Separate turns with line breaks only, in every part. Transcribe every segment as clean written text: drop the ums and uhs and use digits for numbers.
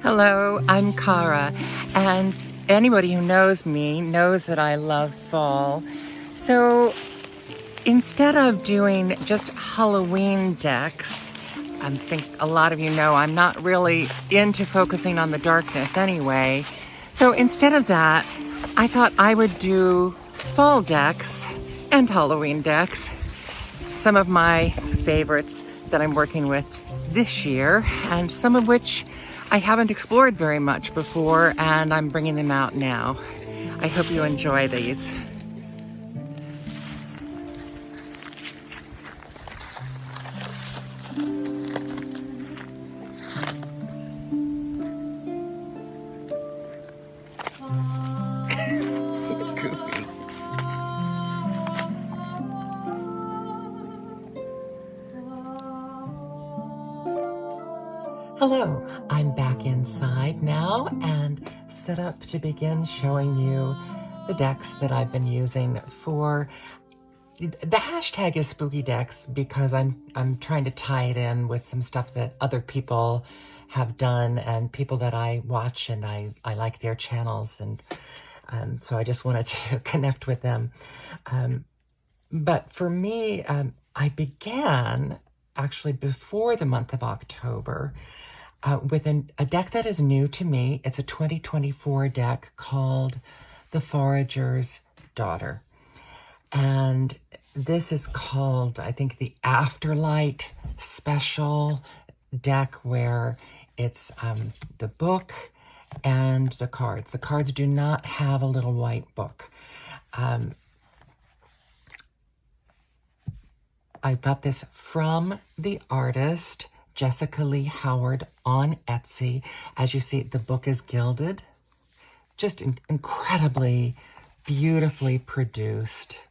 Hello, I'm Cara, and anybody who knows me knows that I love fall. So instead of doing just Halloween decks, I think a lot of you know I'm not really into focusing on the darkness anyway. So instead of that, I thought I would do fall decks and Halloween decks, some of my favorites that I'm working with this year, and some of which I haven't explored very much before, and I'm bringing them out now. I hope you enjoy these. Goofy. Hello, I'm back inside now and set up to begin showing you the decks that I've been using for. The hashtag is spooky decks because I'm trying to tie it in with some stuff that other people have done and people that I watch, and I like their channels, and so I just wanted to connect with them. But for me, I began actually before the month of October with a deck that is new to me. It's a 2024 deck called the Forager's Daughter. And this is called, I think, the Afterlight Special deck, where it's the book and the cards. The cards do not have a little white book. I got this from the artist Jessica Lee Howard on Etsy. As you see, the book is gilded. Just incredibly beautifully produced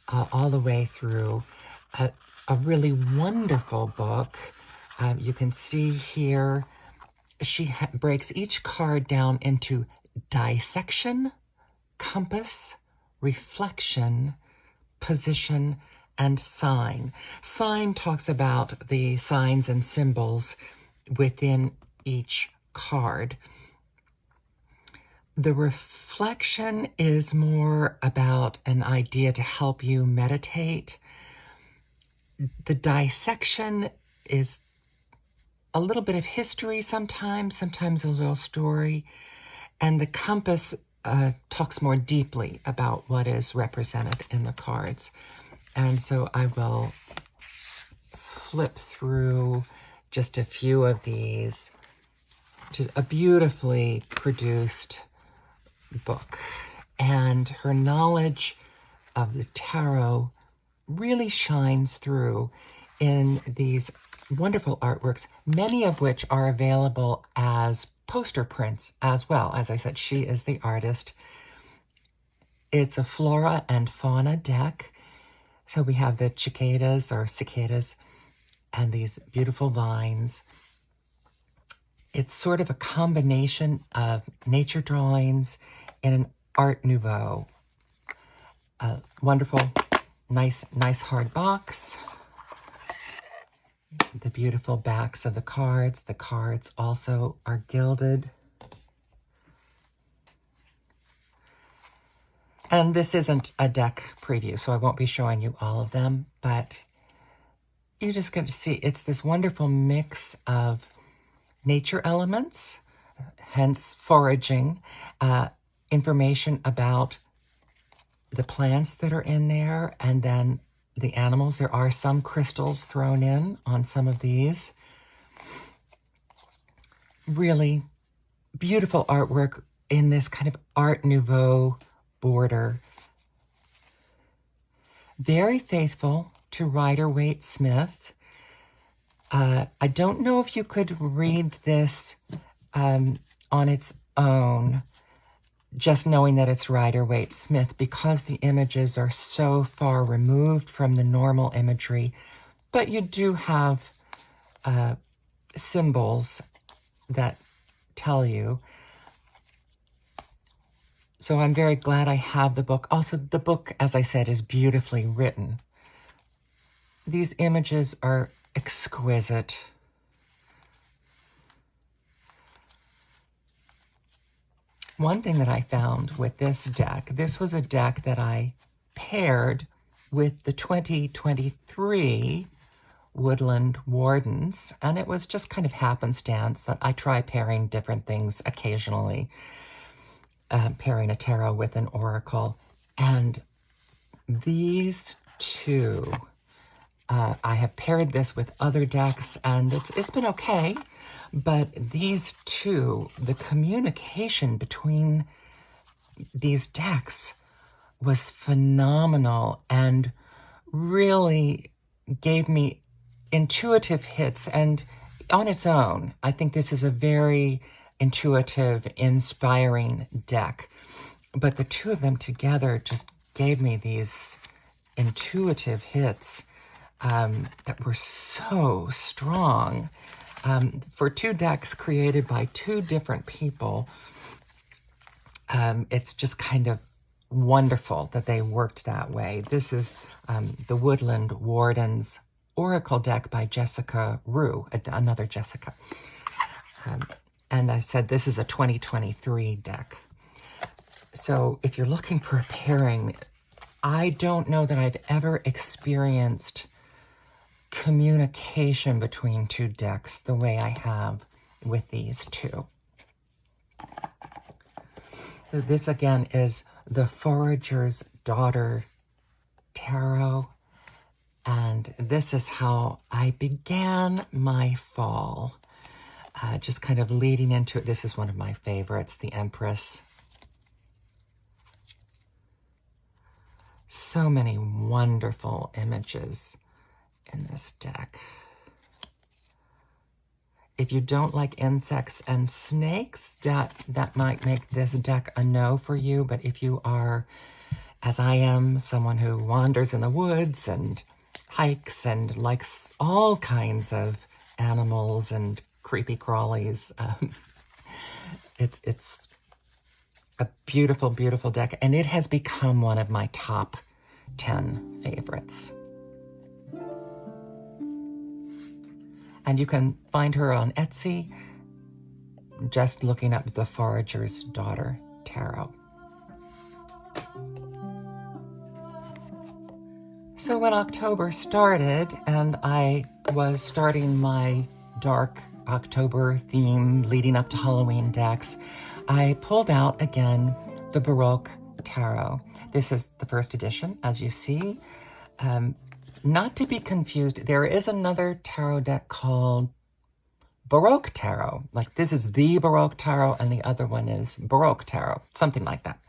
all the way through. A really wonderful book. You can see here, she breaks each card down into dissection, compass, reflection, position, and sign. Sign talks about the signs and symbols within each card. The reflection is more about an idea to help you meditate. The dissection is a little bit of history sometimes a little story. And the compass talks more deeply about what is represented in the cards. And so I will flip through just a few of these. Just a beautifully produced book. And her knowledge of the tarot really shines through in these wonderful artworks, many of which are available as poster prints as well. As I said, she is the artist. It's a flora and fauna deck. So we have the cicadas and these beautiful vines. It's sort of a combination of nature drawings and an Art Nouveau. Wonderful, nice hard box. The beautiful backs of the cards. The cards also are gilded. And this isn't a deck preview, so I won't be showing you all of them, but you're just going to see it's this wonderful mix of nature elements, hence foraging, information about the plants that are in there, and then the animals. There are some crystals thrown in on some of these. Really beautiful artwork in this kind of Art Nouveau border. Very faithful to Rider-Waite Smith. I don't know if you could read this on its own, just knowing that it's Rider-Waite Smith, because the images are so far removed from the normal imagery, but you do have symbols that tell you. So I'm very glad I have the book. Also, the book, as I said, is beautifully written. These images are exquisite. One thing that I found with this deck, this was a deck that I paired with the 2023 Woodland Wardens, and it was just kind of happenstance that I try pairing different things occasionally, pairing a tarot with an oracle. And these two, I have paired this with other decks, and it's been okay. But these two, the communication between these decks was phenomenal and really gave me intuitive hits. And on its own, I think this is a very intuitive, inspiring deck. But the two of them together just gave me these intuitive hits that were so strong. For two decks created by two different people, it's just kind of wonderful that they worked that way. This is the Woodland Wardens Oracle deck by Jessica Rue, another Jessica. And I said this is a 2023 deck. So if you're looking for a pairing, I don't know that I've ever experienced communication between two decks the way I have with these two. So this again is the Forager's Daughter Tarot, and this is how I began my fall, just kind of leading into it. This is one of my favorites, the Empress. So many wonderful images in this deck. If you don't like insects and snakes, that might make this deck a no for you. But if you are, as I am, someone who wanders in the woods and hikes and likes all kinds of animals and creepy crawlies, it's a beautiful, beautiful deck. And it has become one of my top 10 favorites. And you can find her on Etsy, just looking up the Forager's Daughter Tarot. So when October started, and I was starting my dark October theme leading up to Halloween decks, I pulled out again the Baroque Tarot. This is the first edition, as you see. Not to be confused, there is another tarot deck called Baroque Tarot. Like this is the Baroque Tarot and the other one is Baroque Tarot, something like that.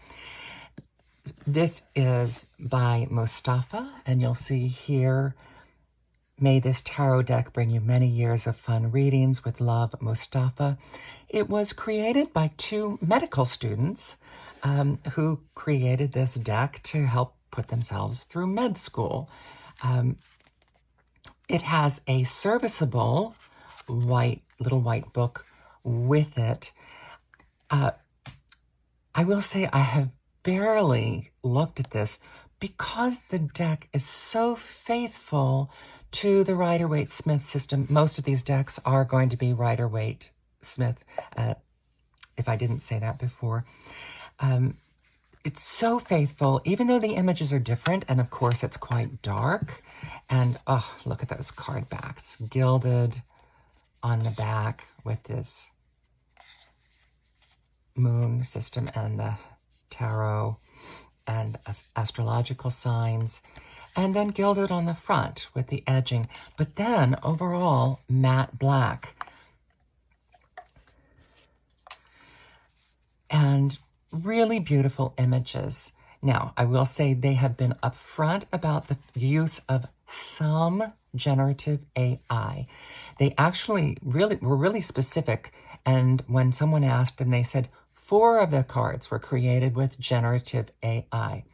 This is by Mustafa, and you'll see here, may this tarot deck bring you many years of fun readings with love, Mustafa. It was created by two medical students who created this deck to help put themselves through med school. It has a serviceable little white book with it. I will say I have barely looked at this because the deck is so faithful to the Rider-Waite-Smith system. Most of these decks are going to be Rider-Waite-Smith, if I didn't say that before. It's so faithful, even though the images are different, and of course it's quite dark. And oh, look at those card backs, gilded on the back with this moon system and the tarot and astrological signs, and then gilded on the front with the edging, but then overall matte black. And really beautiful images. Now, I will say they have been upfront about the use of some generative AI. They actually were really specific, and when someone asked and they said 4 of the cards were created with generative AI.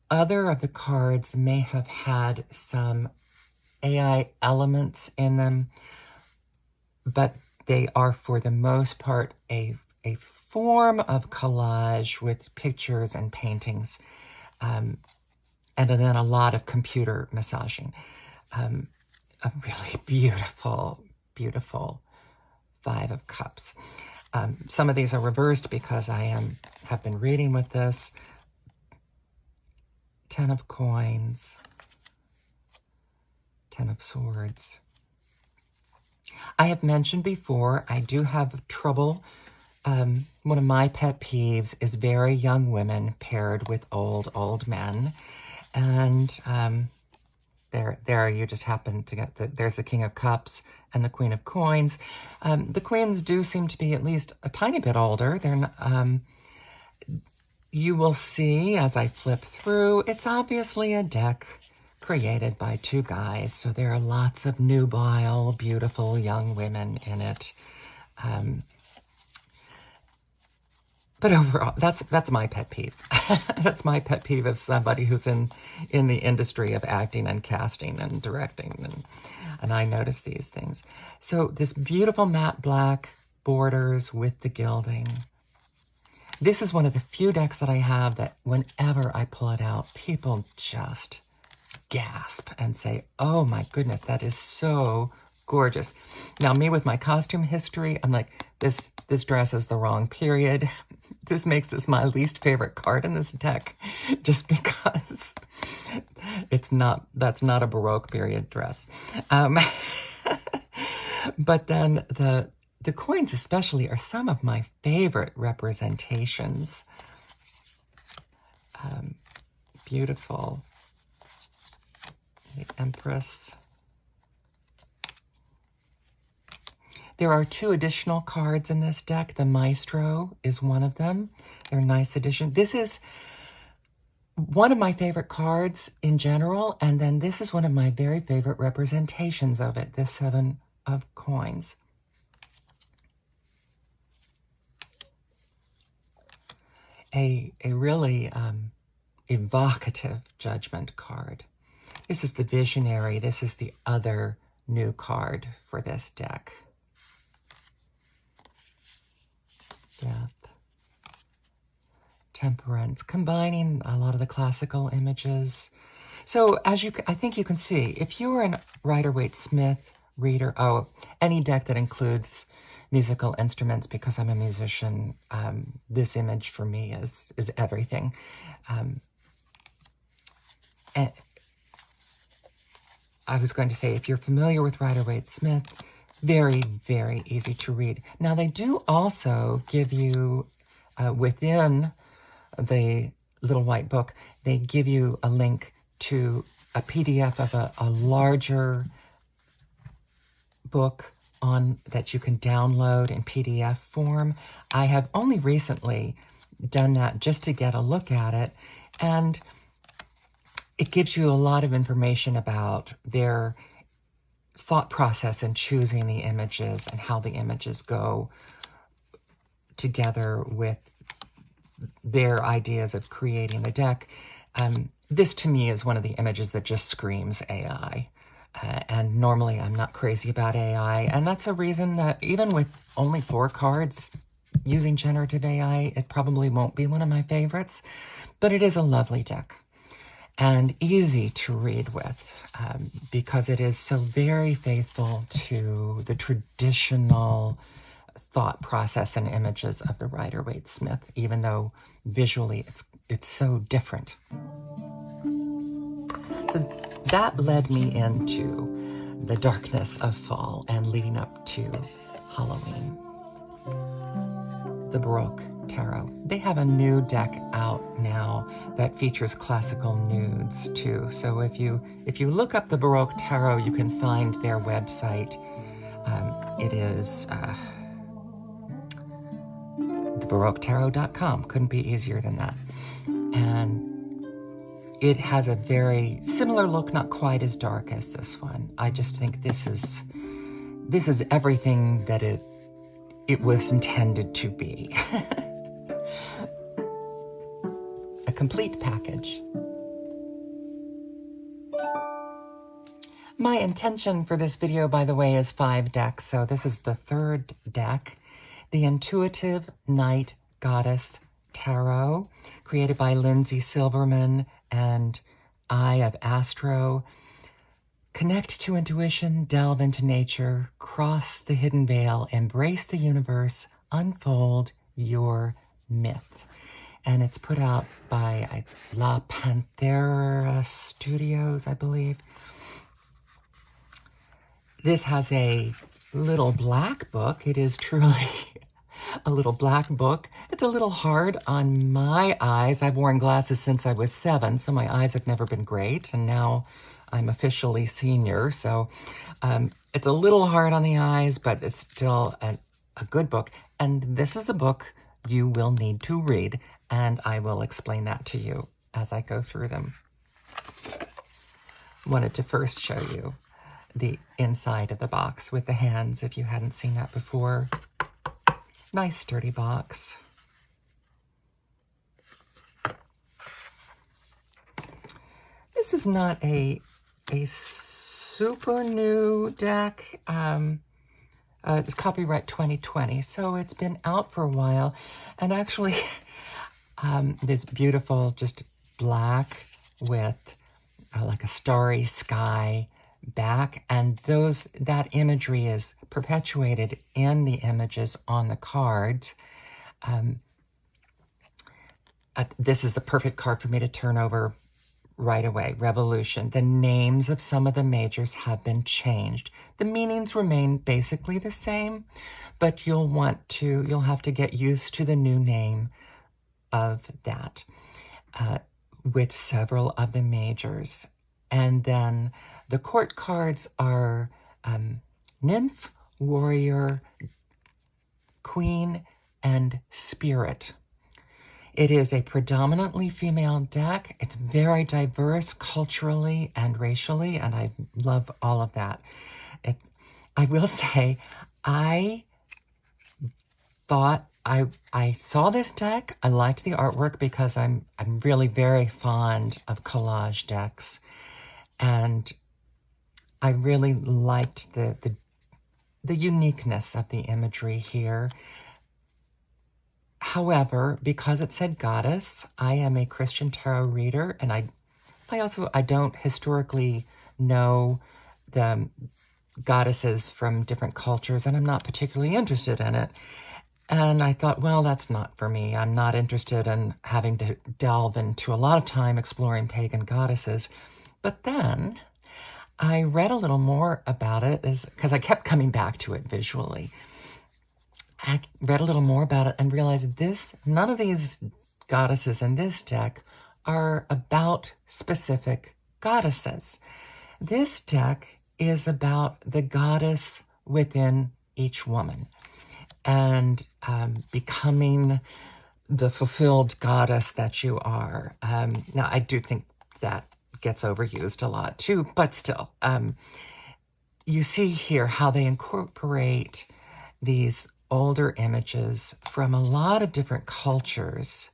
Other of the cards may have had some AI elements in them, but they are for the most part a form of collage with pictures and paintings, and then a lot of computer massaging. A really beautiful, beautiful 5 of Cups. Some of these are reversed because I have been reading with this. 10 of Coins, 10 of Swords. I have mentioned before, I do have trouble. One of my pet peeves is very young women paired with old men. And there you just happen to get there's the King of Cups and the Queen of Coins. The queens do seem to be at least a tiny bit older. They're not, you will see as I flip through, it's obviously a deck created by two guys. So there are lots of nubile, beautiful young women in it. But overall, that's my pet peeve. That's my pet peeve of somebody who's in the industry of acting and casting and directing, and I notice these things. So this beautiful matte black borders with the gilding. This is one of the few decks that I have that whenever I pull it out, people just gasp and say, "Oh my goodness, that is so gorgeous." Now, me with my costume history, I'm like, this dress is the wrong period. This makes this my least favorite card in this deck, just because that's not a Baroque period dress. But then the coins especially are some of my favorite representations. Beautiful. The Empress. There are two additional cards in this deck. The Maestro is one of them. They're a nice addition. This is one of my favorite cards in general, and then this is one of my very favorite representations of it, the Seven of Coins. A really evocative Judgment card. This is the Visionary. This is the other new card for this deck. Death, Temperance, combining a lot of the classical images. So as I think you can see, if you're an Rider-Waite-Smith reader, any deck that includes musical instruments, because I'm a musician, this image for me is everything. And I was going to say, if you're familiar with Rider-Waite-Smith, very, very easy to read. Now, they do also give you, within the little white book, they give you a link to a PDF of a larger book that you can download in PDF form. I have only recently done that just to get a look at it, and it gives you a lot of information about their thought process in choosing the images and how the images go together with their ideas of creating the deck. This to me is one of the images that just screams AI. And normally I'm not crazy about AI. And that's a reason that even with only 4 cards using generative AI, it probably won't be one of my favorites. But it is a lovely deck. And easy to read with, because it is so very faithful to the traditional thought process and images of the Rider-Waite-Smith, even though visually it's so different. So that led me into the darkness of fall and leading up to Halloween. The Baroque Tarot. They have a new deck out now that features classical nudes too. So if you look up the Baroque Tarot, you can find their website. It is thebaroquetarot.com. Couldn't be easier than that. And it has a very similar look, not quite as dark as this one. I just think this is everything that it was intended to be. A complete package. My intention for this video, by the way, is 5 decks. So this is the 3rd deck, the Intuitive Night Goddess Tarot, created by Lindsay Silverman and Eye of Astro. Connect to intuition, delve into nature, cross the hidden veil, embrace the universe, Unfold Your Myth. And it's put out by La Panthera Studios, I believe. This has a little black book. It is truly a little black book. It's a little hard on my eyes. I've worn glasses since I was 7, so my eyes have never been great. And now I'm officially senior, so it's a little hard on the eyes, but it's still a good book. And this is a book you will need to read, and I will explain that to you as I go through them. Wanted to first show you the inside of the box with the hands, if you hadn't seen that before. Nice sturdy box. This is not a super new deck. It's copyright 2020, so it's been out for a while. And actually, this beautiful, just black with like a starry sky back, and that imagery is perpetuated in the images on the cards. This is the perfect card for me to turn over right away. Revolution. The names of some of the majors have been changed. The meanings remain basically the same, but you'll have to get used to the new name of that with several of the majors. And then the court cards are Nymph, Warrior, Queen, and Spirit. It is a predominantly female deck. It's very diverse culturally and racially, and I love all of that. I will say, I thought I saw this deck. I liked the artwork because I'm really very fond of collage decks. And I really liked the uniqueness of the imagery here. However, because it said goddess, I am a Christian tarot reader, and I don't historically know the goddesses from different cultures, and I'm not particularly interested in it. And I thought, well, that's not for me. I'm not interested in having to delve into a lot of time exploring pagan goddesses. But then I read a little more about it because I kept coming back to it visually. I read a little more about it and realized none of these goddesses in this deck are about specific goddesses. This deck is about the goddess within each woman and becoming the fulfilled goddess that you are. Now, I do think that gets overused a lot too, but still, you see here how they incorporate these older images from a lot of different cultures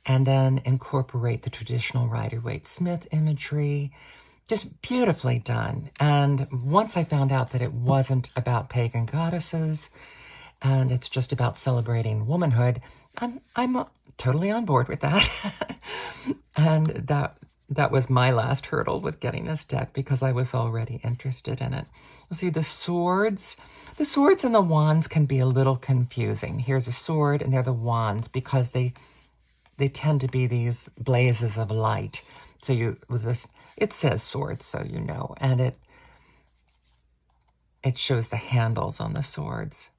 and then incorporate the traditional Rider-Waite-Smith imagery. Just beautifully done. And once I found out that it wasn't about pagan goddesses and it's just about celebrating womanhood, I'm totally on board with that. And that was my last hurdle with getting this deck because I was already interested in it. You'll see the swords. The swords and the wands can be a little confusing. Here's a sword and they're the wands because they tend to be these blazes of light. So it says swords, so you know, and it shows the handles on the swords.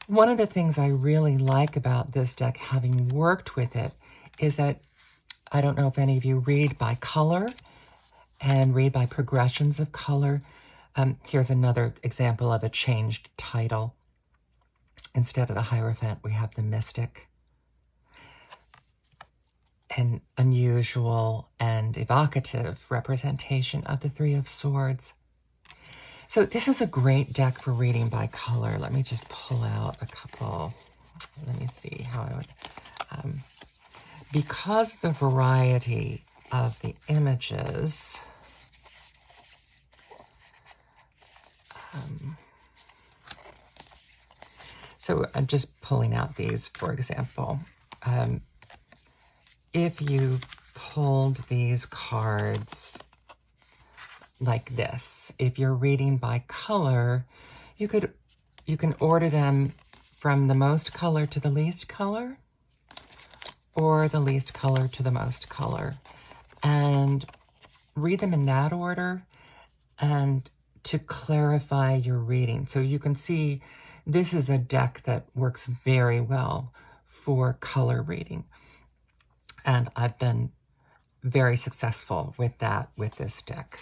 One of the things I really like about this deck, having worked with it, is that I don't know if any of you read by color and read by progressions of color. Here's another example of a changed title. Instead of the Hierophant, we have the Mystic. An unusual and evocative representation of the Three of Swords. So this is a great deck for reading by color. Let me just pull out a couple. Let me see how I would... because the variety of the images... so I'm just pulling out these, for example. If you pulled these cards like this. If you're reading by color, you can order them from the most color to the least color, or the least color to the most color, and read them in that order, and to clarify your reading. So you can see this is a deck that works very well for color reading. And I've been very successful with that with this deck.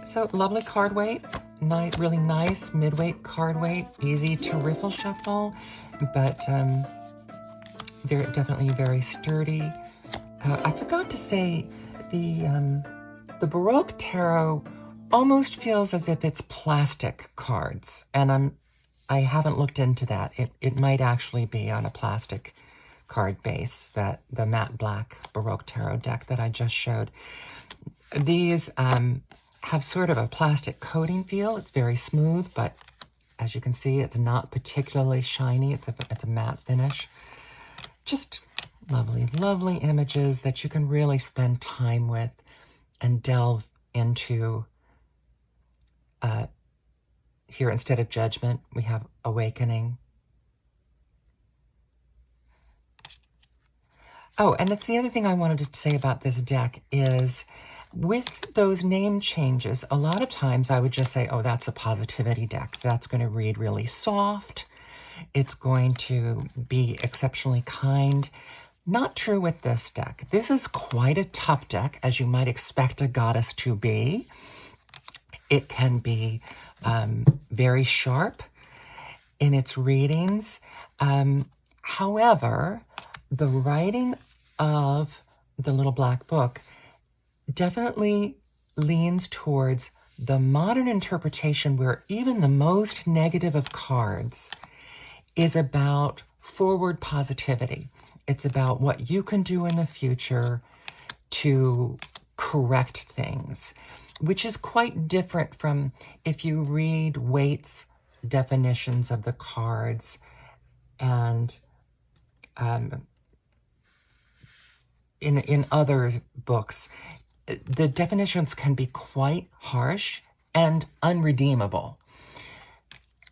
So lovely card weight, really nice mid-weight card weight, easy to riffle shuffle, but definitely very sturdy. I forgot to say the Baroque Tarot almost feels as if it's plastic cards, and I haven't looked into that. It might actually be on a plastic card base, that the matte black Baroque Tarot deck that I just showed. These have sort of a plastic coating feel. It's very smooth, but as you can see, it's not particularly shiny. It's a matte finish. Just lovely, lovely images that you can really spend time with and delve into. Here, instead of Judgment, we have Awakening. Oh, and that's the other thing I wanted to say about this deck is, with those name changes, a lot of times I would just say, oh, that's a positivity deck. That's going to read really soft. It's going to be exceptionally kind. Not true with this deck. This is quite a tough deck, as you might expect a goddess to be. It can be very sharp in its readings. However, the writing of the Little Black Book definitely leans towards the modern interpretation, where even the most negative of cards is about forward positivity. It's about what you can do in the future to correct things, which is quite different from if you read Waite's definitions of the cards, and in other books, the definitions can be quite harsh and unredeemable.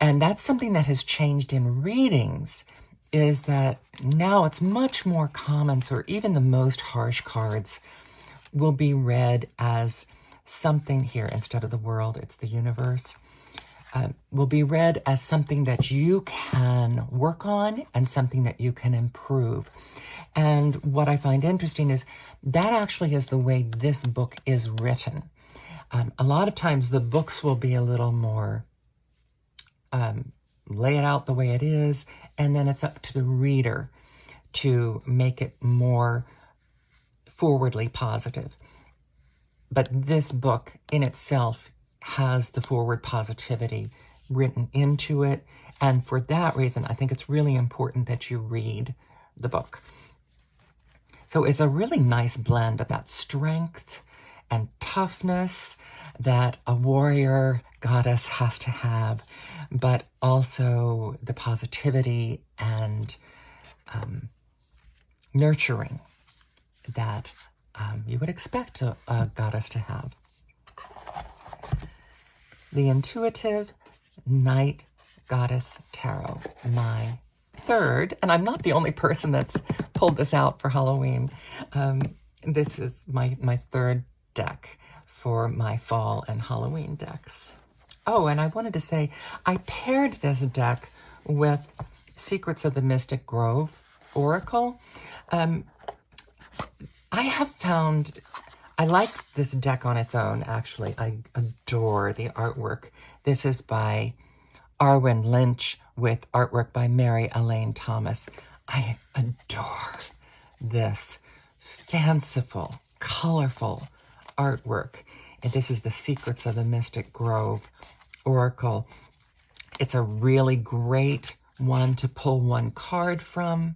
And that's something that has changed in readings, is that now it's much more common, so even the most harsh cards will be read as something here. Instead of the world, it's the universe. Will be read as something that you can work on and something that you can improve. And what I find interesting is that actually is the way this book is written. A lot of times the books will be a little more lay it out the way it is, and then it's up to the reader to make it more forwardly positive. But this book in itself has the forward positivity written into it, and for that reason, I think it's really important that you read the book. So it's a really nice blend of that strength and toughness that a warrior goddess has to have, but also the positivity and nurturing that you would expect a goddess to have. The Intuitive Night Goddess Tarot, my third, and I'm not the only person that's pulled this out for Halloween. This is my third deck for my fall and Halloween decks. Oh, and I wanted to say, I paired this deck with Secrets of the Mystic Grove Oracle. I have found, I like this deck on its own, actually. I adore the artwork. This is by Arwen Lynch with artwork by Mary Elaine Thomas. I adore this fanciful, colorful artwork. And this is the Secrets of the Mystic Grove Oracle. It's a really great one to pull one card from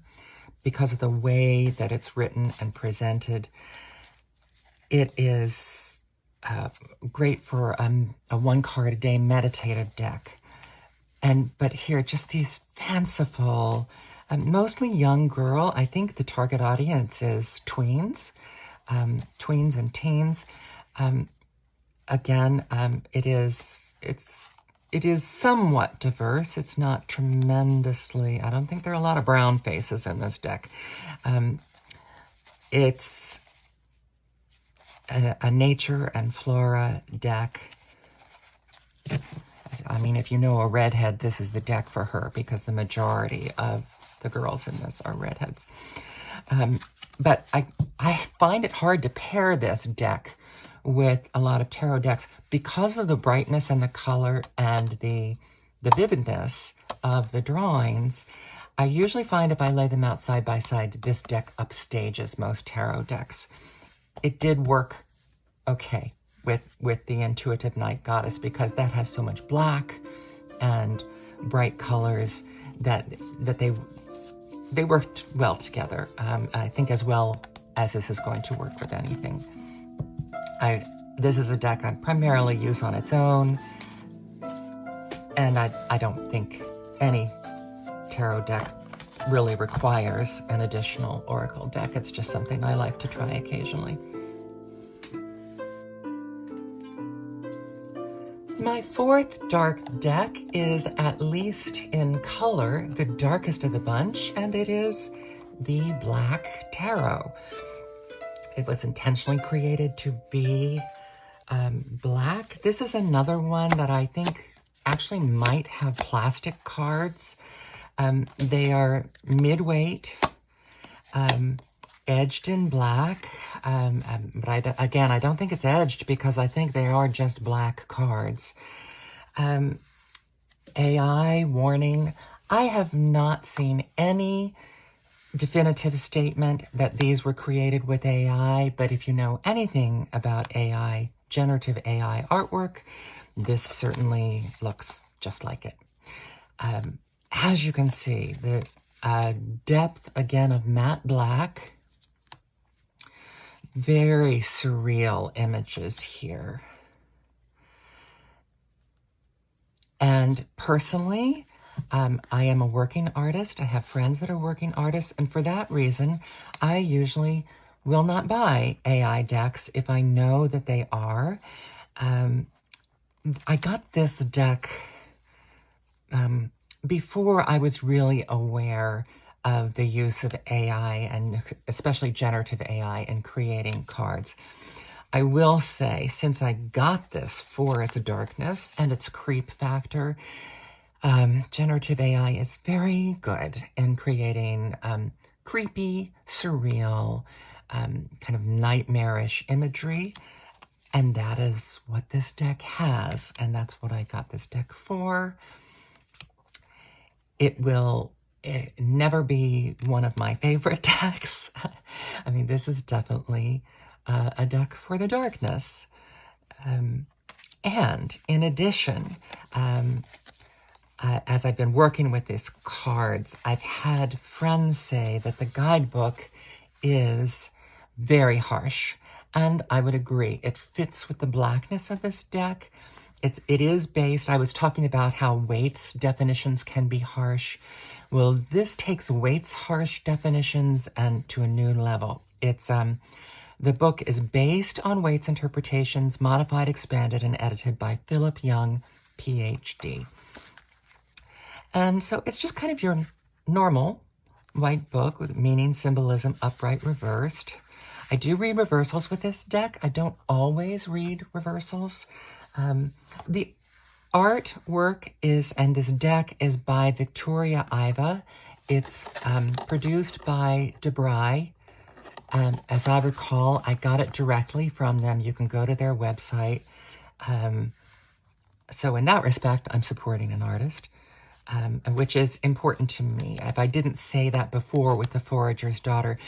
because of the way that it's written and presented. It is great for a one card a day meditative deck. But here, just these fanciful Mostly young girl. I think the target audience is tweens, tweens and teens. Again, it is somewhat diverse. It's not tremendously. I don't think there are a lot of brown faces in this deck. It's a nature and flora deck. I mean, if you know a redhead, this is the deck for her, because the majority of the girls in this are redheads. But I find it hard to pair this deck with a lot of tarot decks because of the brightness and the color and the vividness of the drawings. I usually find if I lay them out side by side, this deck upstages most tarot decks. It did work okay with the Intuitive Night Goddess, because that has so much black and bright colors that they worked well together. I think as well as this is going to work with anything. This is a deck I primarily use on its own, and I don't think any tarot deck really requires an additional oracle deck. It's just something I like to try occasionally. My fourth dark deck is, at least in color, the darkest of the bunch, and it is the Black Tarot. It was intentionally created to be black. This is another one that I think actually might have plastic cards. They are mid-weight, edged in black, but I don't think it's edged, because I think they are just black cards. AI warning. I have not seen any definitive statement that these were created with AI, but if you know anything about AI, generative AI artwork, this certainly looks just like it. As you can see, the depth, again, of matte black. Very surreal images here. And personally, I am a working artist. I have friends that are working artists, and for that reason, I usually will not buy AI decks if I know that they are. I got this deck before I was really aware of the use of AI, and especially generative AI, in creating cards. I will say, since I got this for its darkness and its creep factor, generative AI is very good in creating creepy, surreal, kind of nightmarish imagery. And that is what this deck has, and that's what I got this deck for. It will never be one of my favorite decks. I mean, this is definitely a deck for the darkness. And in addition, as I've been working with these cards, I've had friends say that the guidebook is very harsh. And I would agree. It fits with the blackness of this deck. It is based, I was talking about how Waite's definitions can be harsh. Well, this takes Waite's harsh definitions and to a new level. It's the book is based on Waite's interpretations, modified, expanded, and edited by Philip Young, PhD. And so it's just kind of your normal white book with meaning, symbolism, upright, reversed. I do read reversals with this deck. I don't always read reversals. The artwork is, and this deck is by Victoria Iva. It's produced by DeBry. As I recall, I got it directly from them. You can go to their website. So in that respect, I'm supporting an artist, which is important to me. If I didn't say that before with The Forager's Daughter,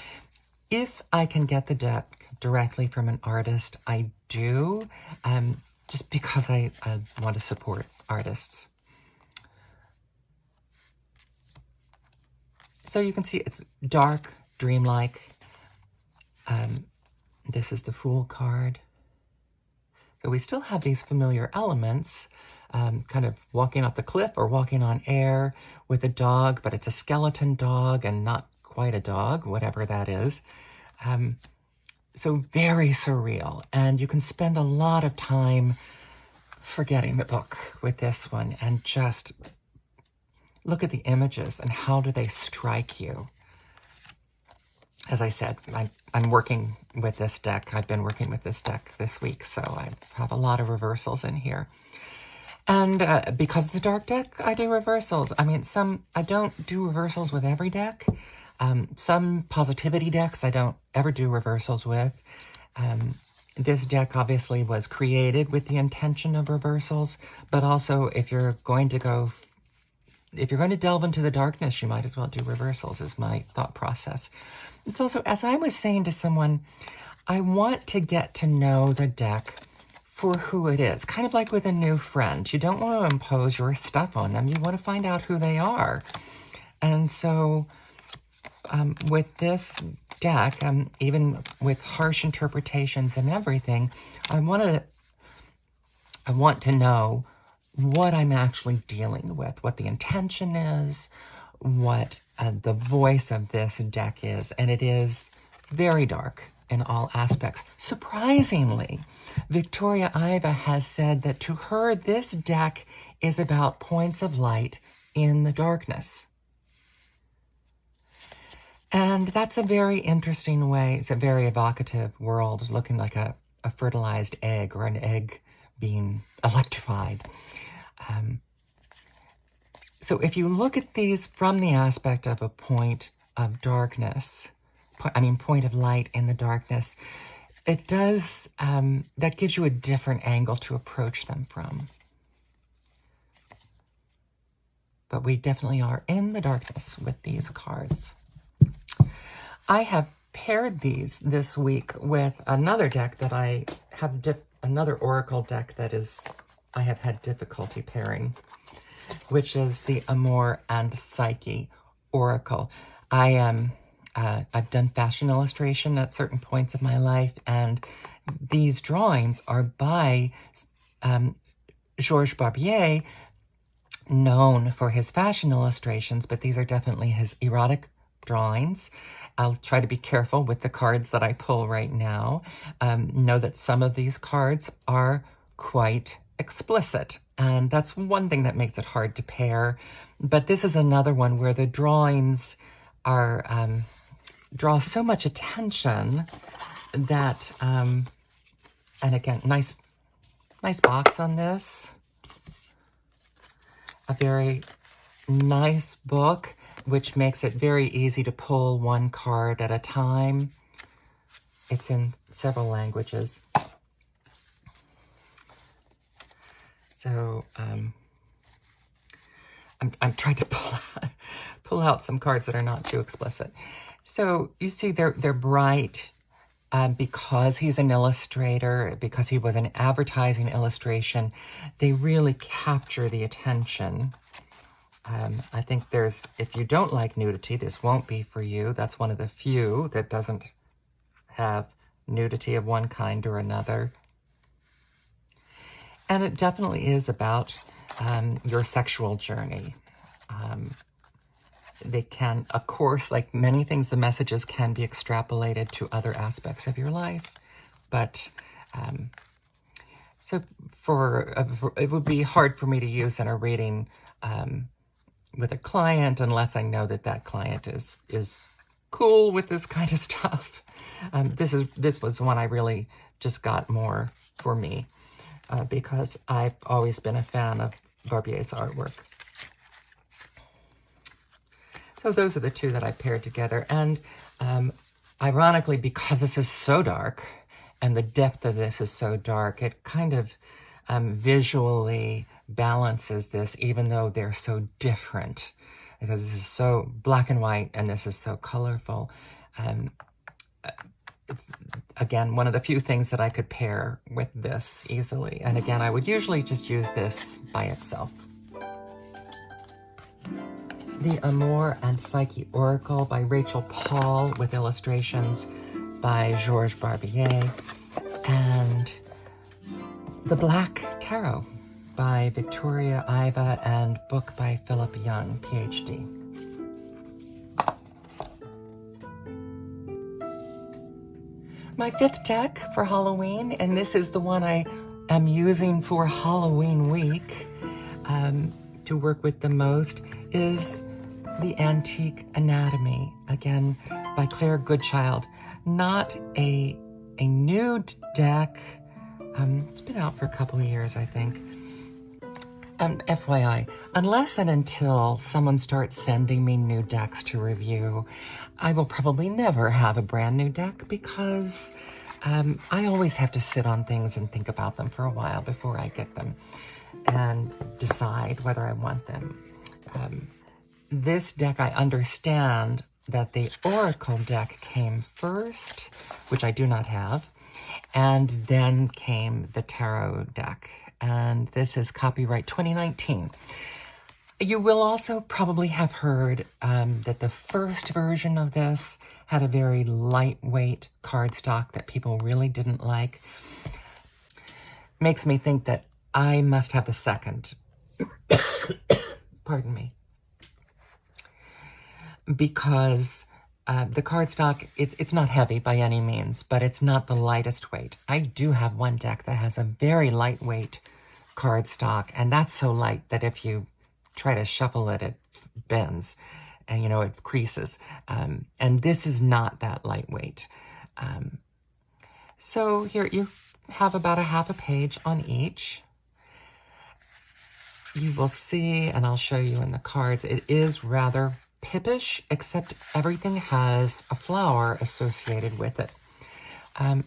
if I can get the deck directly from an artist, I do, just because I want to support artists. So you can see it's dark, dreamlike. This is the Fool card. So we still have these familiar elements, kind of walking off the cliff or walking on air with a dog, but it's a skeleton dog and not quite a dog, whatever that is. So very surreal. And you can spend a lot of time forgetting the book with this one and just look at the images and how do they strike you. As I said, I'm working with this deck. I've been working with this deck this week, so I have a lot of reversals in here. And because it's a dark deck, I do reversals. I mean, I don't do reversals with every deck. Some positivity decks I don't ever do reversals with. This deck obviously was created with the intention of reversals, but also if you're going to delve into the darkness, you might as well do reversals, is my thought process. It's also, as I was saying to someone, I want to get to know the deck for who it is, kind of like with a new friend. You don't want to impose your stuff on them. You want to find out who they are. And so with this deck, even with harsh interpretations and everything, I want to know what I'm actually dealing with, what the intention is, what the voice of this deck is. And it is very dark in all aspects. Surprisingly, Victoria Iva has said that to her, this deck is about points of light in the darkness. And that's a very interesting way. It's a very evocative world, looking like a fertilized egg or an egg being electrified. So if you look at these from the aspect of a point of darkness, point of light in the darkness, it does, that gives you a different angle to approach them from. But we definitely are in the darkness with these cards. I have paired these this week with another deck that I have, another oracle deck that I have had difficulty pairing, which is the Amor and Psyche Oracle. I've done fashion illustration at certain points of my life, and these drawings are by Georges Barbier, known for his fashion illustrations, but these are definitely his erotic drawings. I'll try to be careful with the cards that I pull right now. Know that some of these cards are quite explicit, and that's one thing that makes it hard to pair. But this is another one where the drawings are draw so much attention that, and again, nice box on this. A very nice book, which makes it very easy to pull one card at a time. It's in several languages. So I'm trying to pull out some cards that are not too explicit. So you see they're bright because he's an illustrator, because he was an advertising illustration. They really capture the attention. I think if you don't like nudity, this won't be for you. That's one of the few that doesn't have nudity of one kind or another. And it definitely is about your sexual journey. They can, of course, like many things, the messages can be extrapolated to other aspects of your life. But so it would be hard for me to use in a reading with a client unless I know that client is cool with this kind of stuff. This was one I really just got more for me because I've always been a fan of Barbier's artwork. So those are the two that I paired together. And ironically, because this is so dark and the depth of this is so dark, it kind of visually balances this, even though they're so different, because this is so black and white and this is so colorful. It's, again, one of the few things that I could pair with this easily. And again, I would usually just use this by itself. The Amor and Psyche Oracle by Rachel Paul with illustrations by Georges Barbier. And the Black Tarot by Victoria Iva and book by Philip Young, PhD. My fifth deck for Halloween, and this is the one I am using for Halloween week to work with the most, is The Antique Anatomy, again by Claire Goodchild. Not a new deck. It's been out for a couple of years, I think. FYI, unless and until someone starts sending me new decks to review, I will probably never have a brand new deck because I always have to sit on things and think about them for a while before I get them and decide whether I want them. This deck, I understand that the Oracle deck came first, which I do not have, and then came the Tarot deck. And this is copyright 2019. You will also probably have heard that the first version of this had a very lightweight cardstock that people really didn't like. Makes me think that I must have the second. Pardon me. Because the cardstock, it's not heavy by any means, but it's not the lightest weight. I do have one deck that has a very lightweight cardstock, and that's so light that if you try to shuffle it, it bends and, you know, it creases. And this is not that lightweight. So here you have about a half a page on each. You will see, and I'll show you in the cards, it is rather pippish, except everything has a flower associated with it. I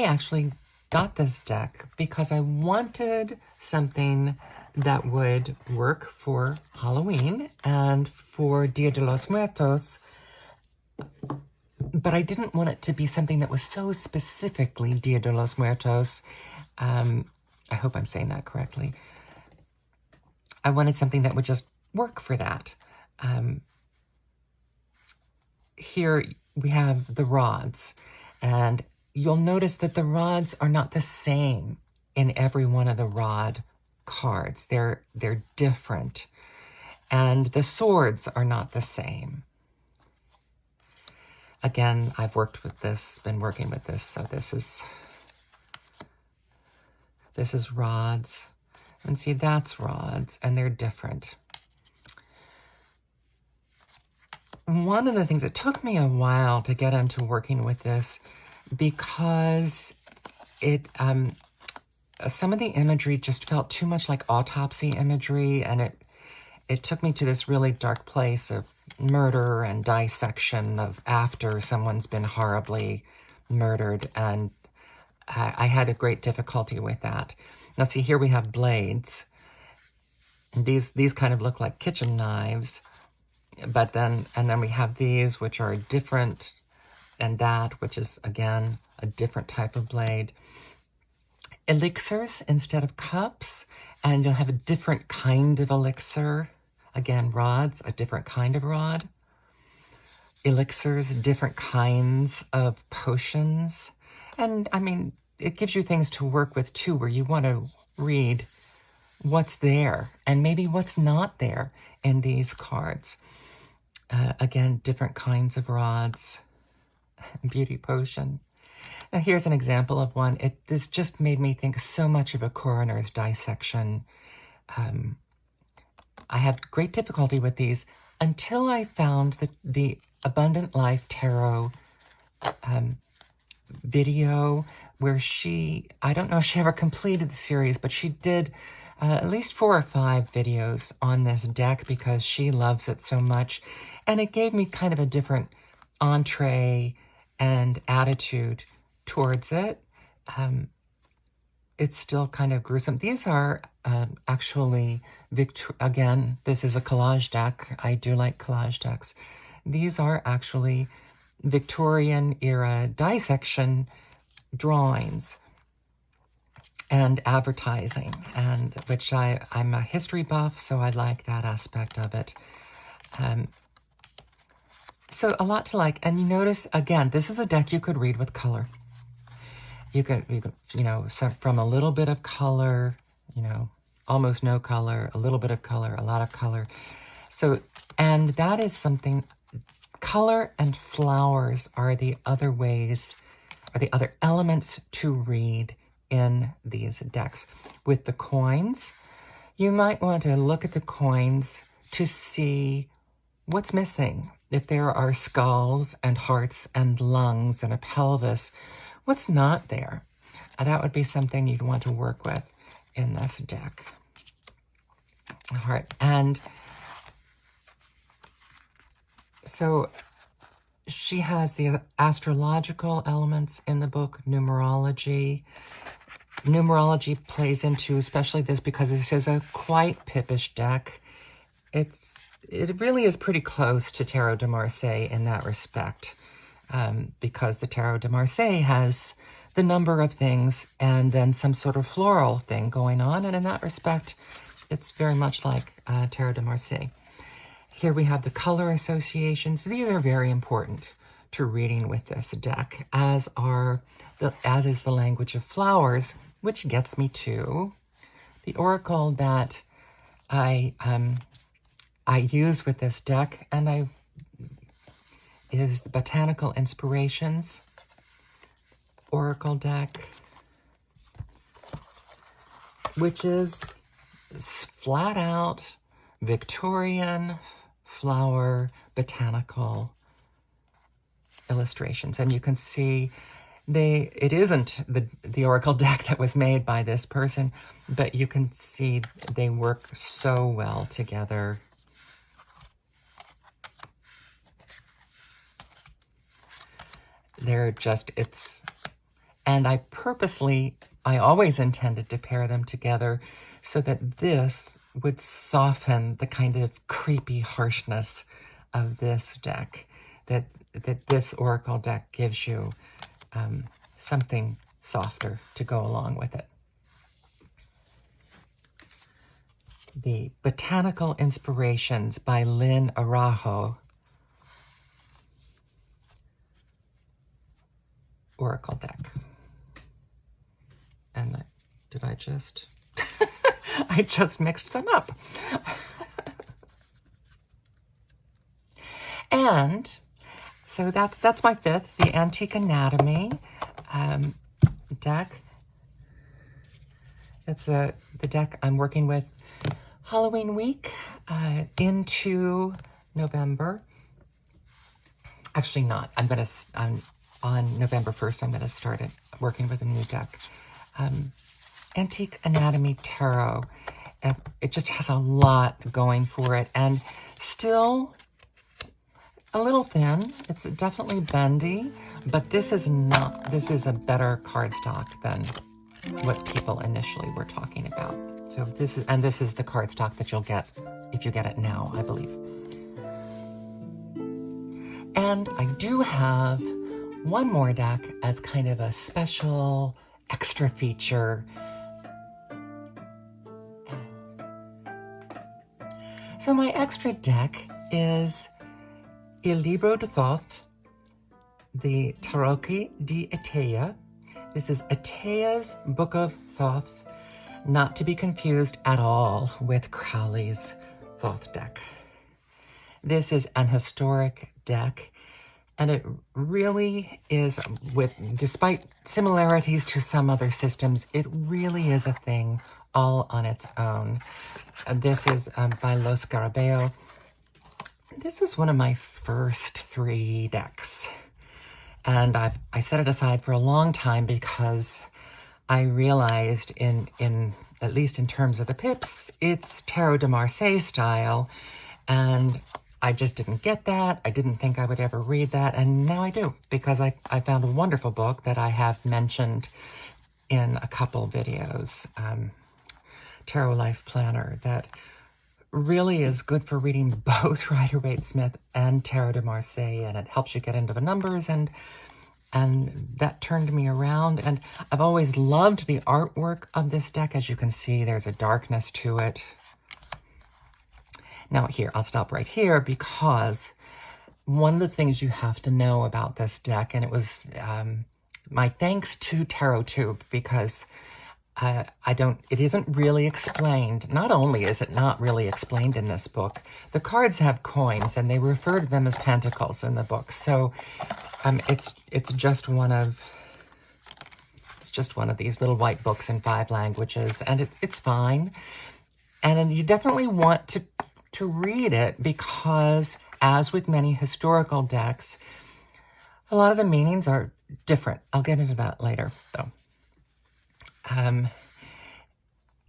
actually got this deck because I wanted something that would work for Halloween and for Dia de los Muertos, but I didn't want it to be something that was so specifically Dia de los Muertos. I hope I'm saying that correctly. I wanted something that would just work for that. Here we have the rods, and you'll notice that the rods are not the same in every one of the rod cards. They're different. And the swords are not the same. Again, I've worked with this, been working with this, so this is rods. And see, that's rods, and they're different. One of the things, it took me a while to get into working with this because it some of the imagery just felt too much like autopsy imagery, and it took me to this really dark place of murder and dissection of after someone's been horribly murdered, and I had a great difficulty with that. Now see, here we have blades. These kind of look like kitchen knives, but then we have these which are different, and that which is again a different type of blade. Elixirs instead of cups, and you'll have a different kind of elixir. Again, rods, a different kind of rod. Elixirs, different kinds of potions. And I mean, it gives you things to work with too, where you want to read what's there and maybe what's not there in these cards. Again, different kinds of rods. Beauty potion. Now here's an example of one. This just made me think so much of a coroner's dissection. I had great difficulty with these until I found the Abundant Life Tarot video where I don't know if she ever completed the series, but she did at least 4 or 5 videos on this deck because she loves it so much. And it gave me kind of a different entree and attitude towards it. It's still kind of gruesome. These are actually, again, this is a collage deck. I do like collage decks. These are actually Victorian era dissection drawings and advertising, and which I'm a history buff, so I like that aspect of it. So a lot to like. And you notice, again, this is a deck you could read with color. You can, you know, from a little bit of color, you know, almost no color, a little bit of color, a lot of color. So, and that is something, color and flowers are the other ways, are the other elements to read in these decks. With the coins, you might want to look at the coins to see what's missing. If there are skulls and hearts and lungs and a pelvis, what's not there? That would be something you'd want to work with in this deck. All right, and so she has the astrological elements in the book, numerology. Numerology plays into especially this because this is a quite pippish deck. It really is pretty close to Tarot de Marseille in that respect, because the Tarot de Marseille has the number of things and then some sort of floral thing going on, and in that respect, it's very much like Tarot de Marseille. Here we have the color associations. These are very important to reading with this deck, as is the language of flowers, which gets me to the oracle that I use with this deck, and is the Botanical Inspirations oracle deck, which is flat out Victorian flower botanical illustrations. And you can see it isn't the oracle deck that was made by this person, but you can see they work so well together. They're just, and I always intended to pair them together so that this would soften the kind of creepy harshness of this deck, that this oracle deck gives you something softer to go along with it. The Botanical Inspirations by Lynn Araujo oracle deck. And did I just... I just mixed them up. And so that's my fifth, the Antique Anatomy deck. It's the deck I'm working with Halloween week into November. Actually not. On November 1st, I'm going to start working with a new deck. Antique Anatomy Tarot. It just has a lot going for it, and still a little thin. It's definitely bendy, but this is a better cardstock than what people initially were talking about. So this is the cardstock that you'll get if you get it now, I believe. And I do have one more deck as kind of a special extra feature. So my extra deck is Il Libro de Thoth, the Tarocchi di Etteilla. This is Etteilla's Book of Thoth, not to be confused at all with Crowley's Thoth deck. This is an historic deck, and it really is, despite similarities to some other systems, it really is a thing all on its own. This is by Lo Scarabeo. This was one of my first 3 decks, and I set it aside for a long time because I realized in at least in terms of the pips, it's Tarot de Marseille style, and I just didn't get that. I didn't think I would ever read that, and now I do, because I found a wonderful book that I have mentioned in a couple videos, Tarot Life Planner, that really is good for reading both Rider-Waite-Smith and Tarot de Marseille, and it helps you get into the numbers, and that turned me around. And I've always loved the artwork of this deck. As you can see, there's a darkness to it. Now here, I'll stop right here, because one of the things you have to know about this deck, and it was my thanks to TarotTube, because it isn't really explained. Not only is it not really explained in this book, the cards have coins and they refer to them as pentacles in the book. So it's just one of these little white books in 5 languages, and it's fine. And you definitely want to read it, because as with many historical decks, a lot of the meanings are different. I'll get into that later, though.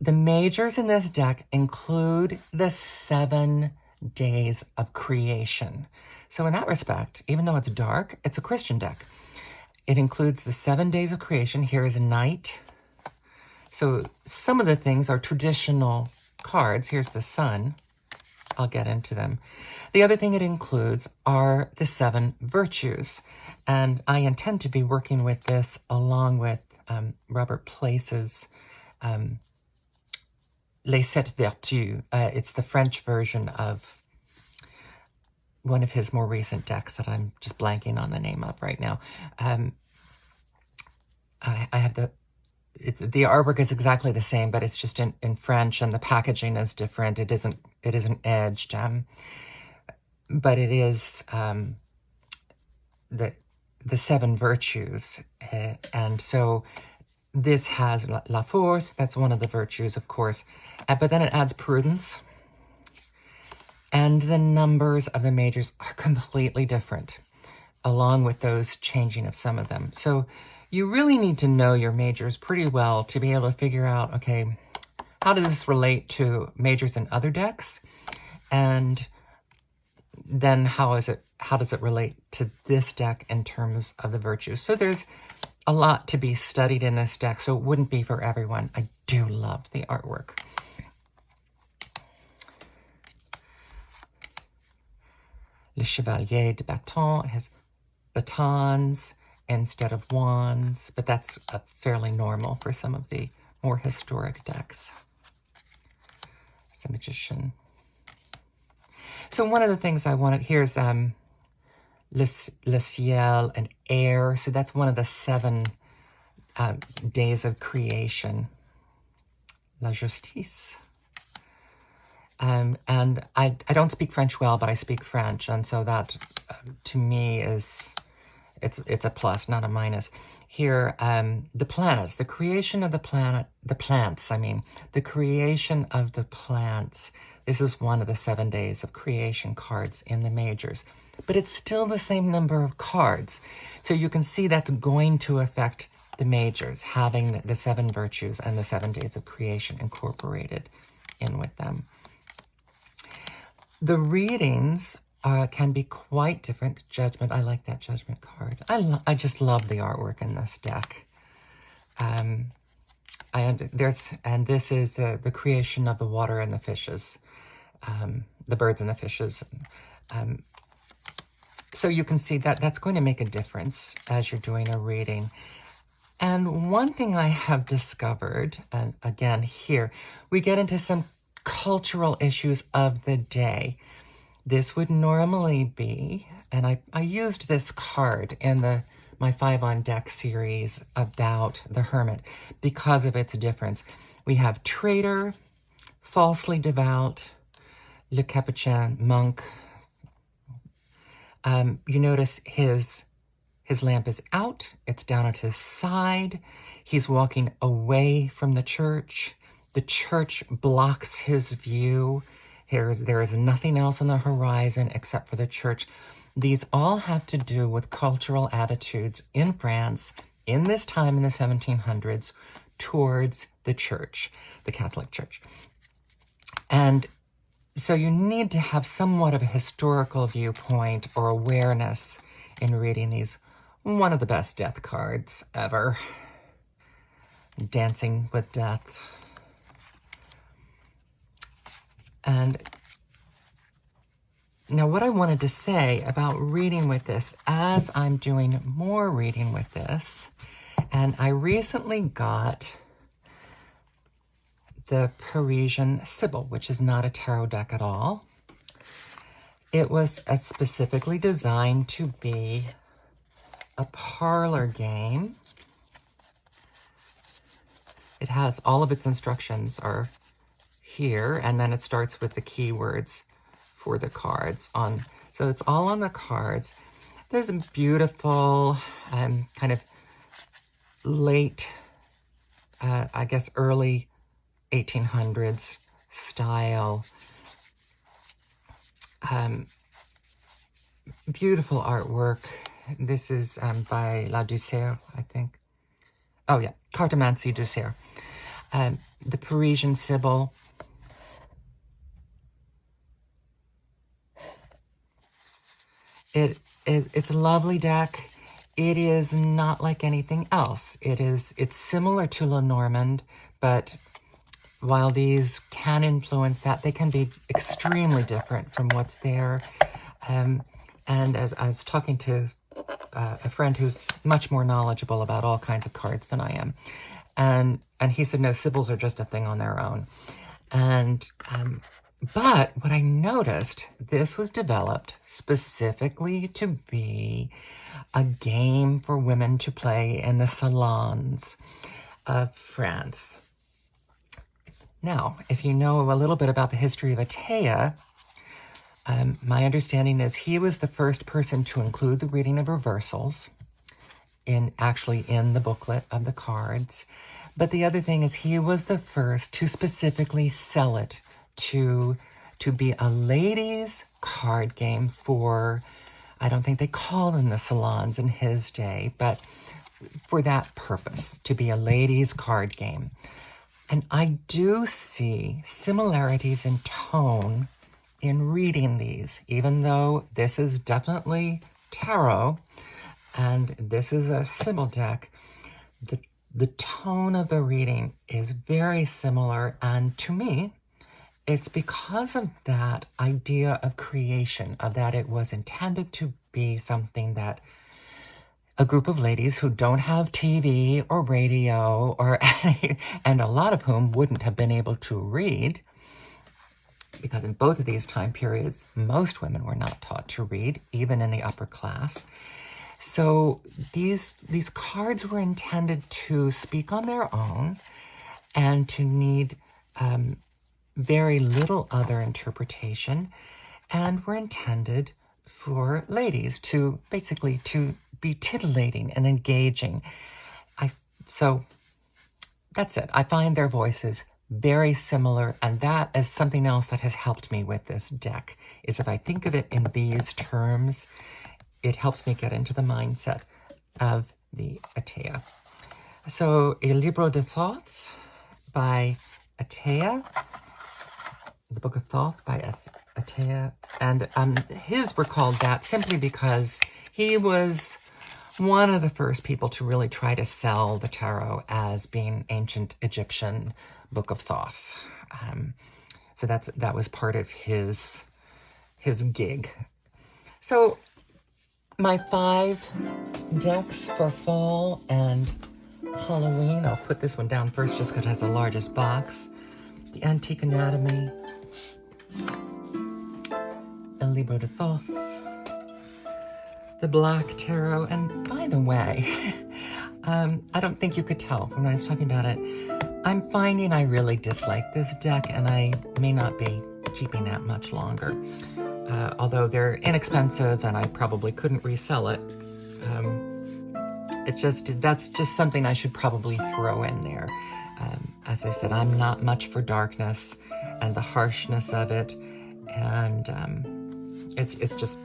The majors in this deck include the 7 days of creation. So in that respect, even though it's dark, it's a Christian deck. It includes the 7 days of creation. Here is night. So some of the things are traditional cards. Here's the sun. I'll get into them. The other thing it includes are the 7 virtues. And I intend to be working with this along with Robert Place's Les 7 Vertus. It's the French version of one of his more recent decks that I'm just blanking on the name of right now. I have the artwork is exactly the same, but it's just in French, and the packaging is different. It isn't edged, but it is the 7 virtues, and so this has la force. That's one of the virtues, of course, but then it adds prudence. And the numbers of the majors are completely different, along with those changing of some of them. So you really need to know your majors pretty well to be able to figure out, okay, how does this relate to majors in other decks? And then how does it relate to this deck in terms of the virtues? So there's a lot to be studied in this deck, so it wouldn't be for everyone. I do love the artwork. Le Chevalier de Bâton. It has batons instead of wands, but that's fairly normal for some of the more historic decks. It's a magician. So one of the things I wanted, here's Le Ciel and Air. So that's one of the 7 days of creation. La Justice. And I don't speak French well, but I speak French, and so that to me is it's a plus, not a minus. Here, the planets, the creation of the plants. I mean, the creation of the plants. This is one of the 7 days of creation cards in the majors, but it's still the same number of cards. So you can see that's going to affect the majors, having the 7 virtues and the 7 days of creation incorporated in with them. The readings can be quite different. Judgment, I like that Judgment card. I just love the artwork in this deck. This is the creation of the water and the fishes, the birds and the fishes. So you can see that that's going to make a difference as you're doing a reading. And one thing I have discovered, and again here, we get into some cultural issues of the day. This would normally be, and I used this card in my 5 on deck series about the Hermit because of its difference. We have traitor, falsely devout, le capuchin, monk. You notice his lamp is out, it's down at his side. He's walking away from the church. The church blocks his view. There is nothing else on the horizon except for the church. These all have to do with cultural attitudes in France in this time in the 1700s towards the church, the Catholic Church. And so you need to have somewhat of a historical viewpoint or awareness in reading these. One of the best death cards ever. Dancing with Death. And now what I wanted to say about reading with this, as I'm doing more reading with this, and I recently got the Parisienne Sibyl, which is not a tarot deck at all. It was specifically designed to be a parlor game. has all of its instructions are here, and then it starts with the keywords for the cards on. So it's all on the cards. There's a beautiful kind of late, I guess early 1800s style, beautiful artwork. This is by La Douceur, I think. Oh yeah, Cartomancie Douceur. The Parisian Sibyl. It's a lovely deck. It is not like anything else. It's similar to Lenormand, but while these can influence that, they can be extremely different from what's there. And as I was talking to a friend who's much more knowledgeable about all kinds of cards than I am, and he said, no, Sibyls are just a thing on their own. And but what I noticed, this was developed specifically to be a game for women to play in the salons of France. Now, if you know a little bit about the history of Etteilla, my understanding is he was the first person to include the reading of reversals in the booklet of the cards. But the other thing is he was the first to specifically sell it to be a ladies' card game for, I don't think they called them the salons in his day, but for that purpose, to be a ladies' card game. And I do see similarities in tone in reading these, even though this is definitely tarot and this is a Sibyl deck. The tone of the reading is very similar, and to me, it's because of that idea of creation, of that it was intended to be something that a group of ladies who don't have TV or radio and a lot of whom wouldn't have been able to read, because in both of these time periods, most women were not taught to read, even in the upper class. So these cards were intended to speak on their own and to need very little other interpretation, and were intended for ladies to basically to be titillating and engaging. So that's it. I find their voices very similar, and that is something else that has helped me with this deck, is if I think of it in these terms, it helps me get into the mindset of the Etteilla. So, Il Libro de Thoth by Etteilla, the Book of Thoth by Etteilla, and his were called that simply because he was one of the first people to really try to sell the tarot as being ancient Egyptian Book of Thoth. So that was part of his gig. So my 5 decks for fall and Halloween, I'll put this one down first just because it has the largest box. The Antique Anatomy, El Libro de Thoth, the Black Tarot, and by the way, I don't think you could tell from when I was talking about it, I'm finding I really dislike this deck, and I may not be keeping that much longer. Although they're inexpensive and I probably couldn't resell it. That's just something I should probably throw in there. As I said, I'm not much for darkness and the harshness of it, and it's just,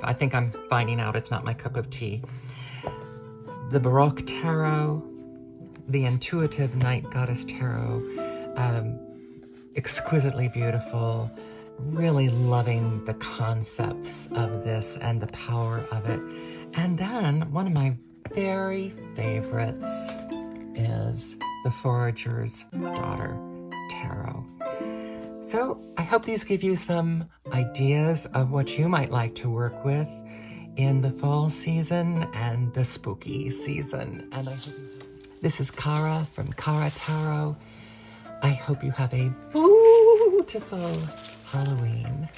I think I'm finding out it's not my cup of tea. The Baroque Tarot, the Intuitive Night Goddess Tarot, exquisitely beautiful, really loving the concepts of this and the power of it. And then one of my very favorites is the Forager's Daughter Tarot. So I hope these give you some ideas of what you might like to work with in the fall season and the spooky season. And I hope this is Cara from Cara Tarot. I hope you have a beautiful Halloween.